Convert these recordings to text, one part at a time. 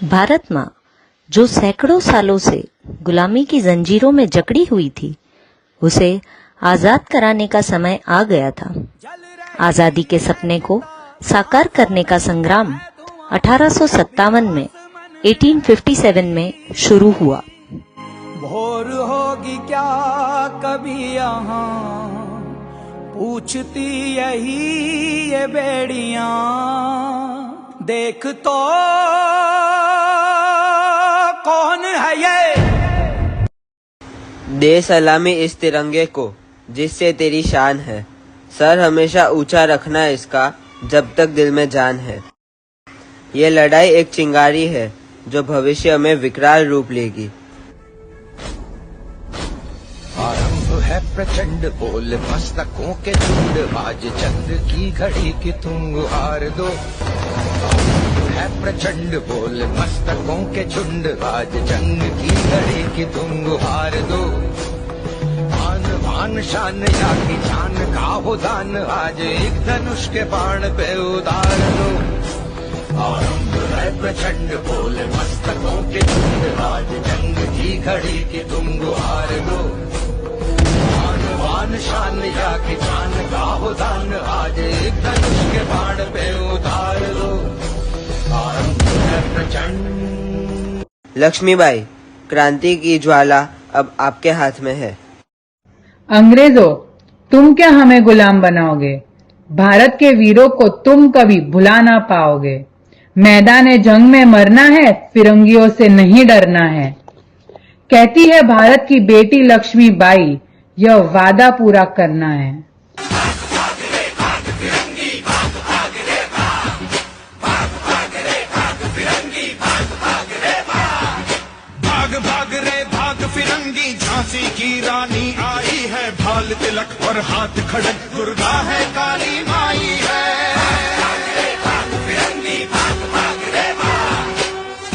भारत माँ जो सैकड़ों सालों से गुलामी की जंजीरों में जकड़ी हुई थी, उसे आजाद कराने का समय आ गया था। आजादी के सपने को साकार करने का संग्राम 1857 में 1857 में शुरू हुआ। भोर होगी क्या कभी यहाँ, पूछती यही ये बेड़ियां, देख तो कौन है ये। दे सलामी इस तिरंगे को जिससे तेरी शान है, सर हमेशा ऊंचा रखना इसका जब तक दिल में जान है। ये लड़ाई एक चिंगारी है जो भविष्य में विकराल रूप लेगी। आरंभ है प्रचंड बोल मस्तकों के झुंड, आज चंद्र की घड़ी की तुम गुहार दो। है प्रचंड बोल मस्तकों के झुंड, आज जंग की घड़ी की तुम गुहार दो। आन बान शान या की जान का हो दान, आज एक धनुष के बाण पे उतार दो। आरंभ है प्रचंड बोल मस्तकों के झुंड, आज जंग की घड़ी की तुम गुहार दो। आन बान शान या की जान का हो दान, आज एक धनुष के बाण पे उतार दो। आरंभ है प्रचंड। लक्ष्मीबाई, क्रांति की ज्वाला अब आपके हाथ में है। अंग्रेजों, तुम क्या हमें गुलाम बनाओगे? भारत के वीरों को तुम कभी भुला ना पाओगे। मैदान जंग में मरना है, फिरंगियों से नहीं डरना है। कहती है भारत की बेटी लक्ष्मीबाई, यह वादा पूरा करना है। भाग भाग रे भाग फिरंगी, झांसी की रानी आई है। भाल तिलक और हाथ खड़क, दुर्गा है काली माई है।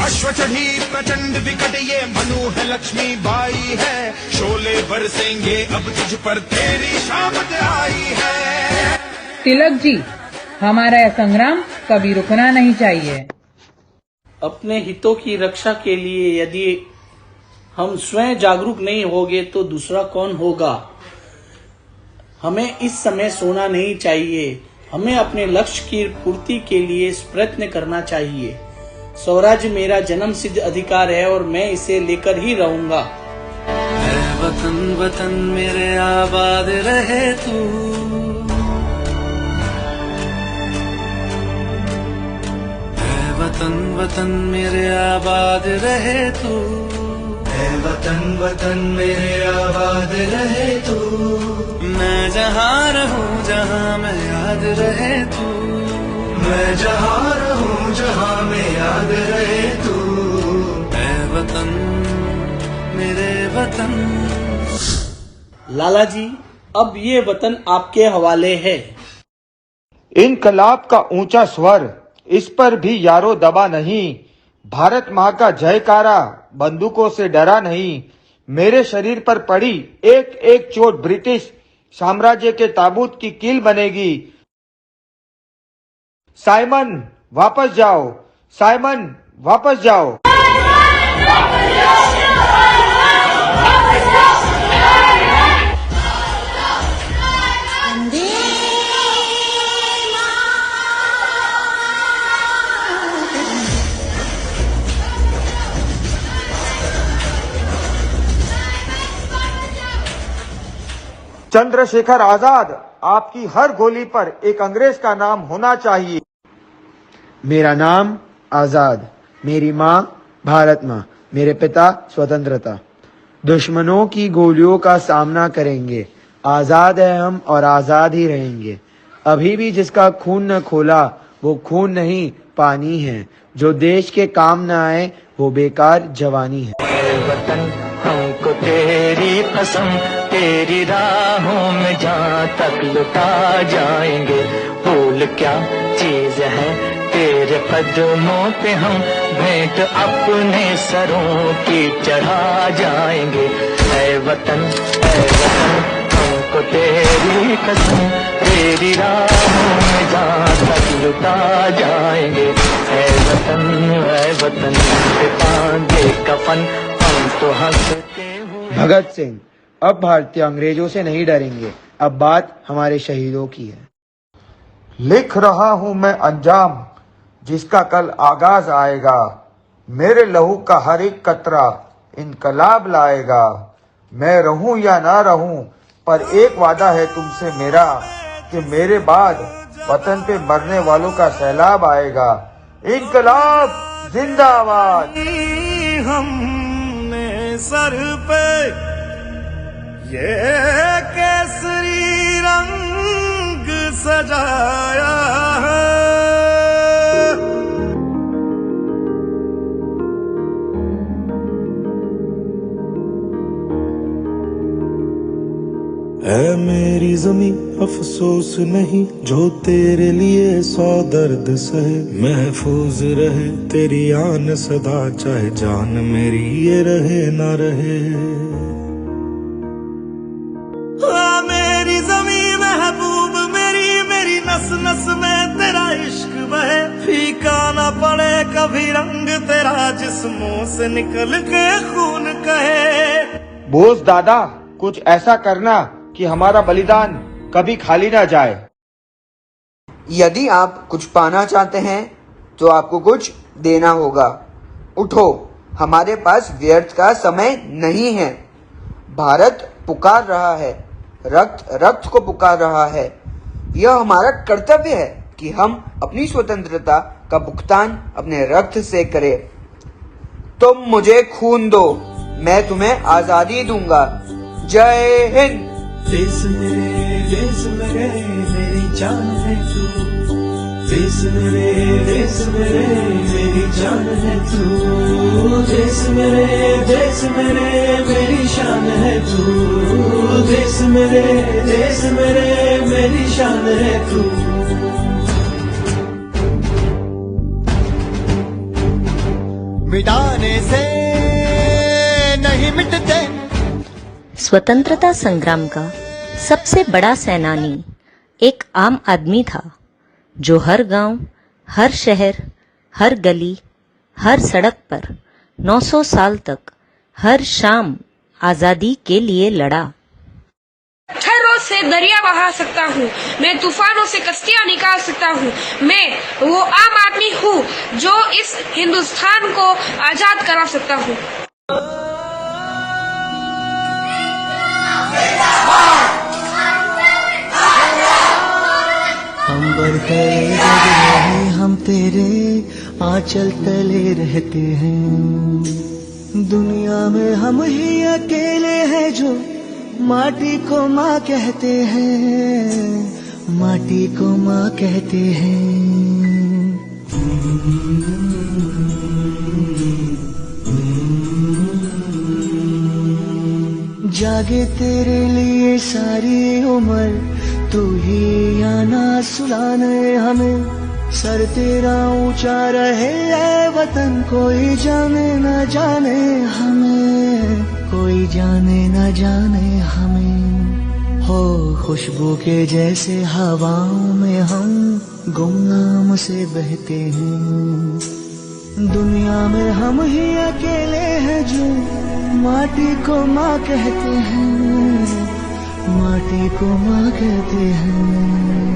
अश्व चढ़ी प्रचंड विकट, ये मनु है लक्ष्मी बाई है। शोले बरसेंगे अब तुझ पर, तेरी शामत आई है। तिलक जी, हमारा यह संग्राम कभी रुकना नहीं चाहिए। अपने हितों की रक्षा के लिए यदि हम स्वयं जागरूक नहीं होंगे तो दूसरा कौन होगा। हमें इस समय सोना नहीं चाहिए। हमें अपने लक्ष्य की पूर्ति के लिए प्रयत्न करना चाहिए। स्वराज्य मेरा जन्म सिद्ध अधिकार है और मैं इसे लेकर ही रहूंगा। वतन वतन मेरे आबाद रहे तू, वतन वतन मेरे आबाद रहे तू। वतन वतन मेरे आबाद रहे तू। मैं जहाँ रहूं जहाँ मैं याद रहे तू। मैं जहाँ रहूं जहाँ मैं याद रहे तू। वतन मेरे वतन। लाला जी, अब ये वतन आपके हवाले है। इनकलाब का ऊंचा स्वर, इस पर भी यारो दबा नहीं। भारत माँ का जयकारा, बंदूकों से डरा नहीं। मेरे शरीर पर पड़ी एक एक चोट ब्रिटिश साम्राज्य के ताबूत की कील बनेगी। साइमन वापस जाओ, साइमन वापस जाओ। चंद्रशेखर आजाद, आपकी हर गोली पर एक अंग्रेज का नाम होना चाहिए। मेरा नाम आजाद, मेरी माँ भारत माँ, मेरे पिता स्वतंत्रता। दुश्मनों की गोलियों का सामना करेंगे। आजाद है हम और आजाद ही रहेंगे। अभी भी जिसका खून न खोला वो खून नहीं पानी है। जो देश के काम न आए वो बेकार जवानी है। वतन हमको तेरी कसम, तेरी राहों में जहाँ तक लुटा जाएंगे। भूल क्या चीज है तेरे कदमों पे, हम भेंट अपने सरों की चढ़ा जाएंगे। ऐ वतन हमको तेरी कसम, तेरी राहों में जहाँ तक लुटा जाएंगे। ऐ वतन वतन पे बांधे कफन हम तो हंसते हुए। भगत सिंह, अब भारतीय अंग्रेजों से नहीं डरेंगे, अब बात हमारे शहीदों की है। लिख रहा हूं मैं अंजाम जिसका कल आगाज आएगा, मेरे लहू का हर एक कतरा इनकलाब लाएगा। मैं रहूं या ना रहूं पर एक वादा है तुमसे मेरा, कि मेरे बाद वतन पे मरने वालों का सैलाब आएगा। इनकलाब जिंदाबाद। हमने सर पे ये केसरी रंग सजाया है। ऐ मेरी ज़मीं अफसोस नहीं जो तेरे लिए 100 दर्द सहे, महफूज रहे तेरी आन सदा चाहे जान मेरी ये रहे ना रहे। मेरी ज़मीं महबूब मेरी, मेरी नस नस में तेरा इश्क बहे, फीका ना पड़े कभी रंग तेरा जिस्मों से निकल के खून कहे। बोस दादा, कुछ ऐसा करना कि हमारा बलिदान कभी खाली ना जाए। यदि आप कुछ पाना चाहते हैं तो आपको कुछ देना होगा। उठो, हमारे पास व्यर्थ का समय नहीं है। भारत पुकार रहा है, रक्त रक्त को पुकार रहा है। यह हमारा कर्तव्य है कि हम अपनी स्वतंत्रता का भुगतान अपने रक्त से करें। तुम मुझे खून दो, मैं तुम्हें आजादी दूंगा। जय हिंद। देश मेरे मेरी जान है तू, देश मेरे मेरी जान है तू, देश मेरे मेरी शान है तू, देश मेरे मेरी शान है तू। मिटाने से नहीं मिटते। स्वतंत्रता संग्राम का सबसे बड़ा सेनानी एक आम आदमी था, जो हर गांव, हर शहर, हर गली, हर सड़क पर 900 साल तक हर शाम आजादी के लिए लड़ा। पत्थरों से दरिया बहा सकता हूँ, मैं तूफानों से कश्तियाँ निकाल सकता हूँ। मैं वो आम आदमी हूँ जो इस हिंदुस्तान को आजाद करा सकता हूँ। अंबर तले जग रहे हम तेरे आंचल तले रहते हैं, दुनिया में हम ही अकेले हैं जो माटी को माँ कहते हैं, माटी को माँ कहते हैं। जागे तेरे लिए सारी उम्र, तू ही आना सुलाने हमें, सर तेरा ऊंचा रहे ऐ वतन, कोई जाने न जाने हमें, कोई जाने न जाने हमें। हो खुशबू के जैसे हवाओं में हम गुमनाम से बहते हैं, दुनिया में हम ही अकेले हैं जो माटी को माँ कहते हैं, माटी को माँ कहते हैं।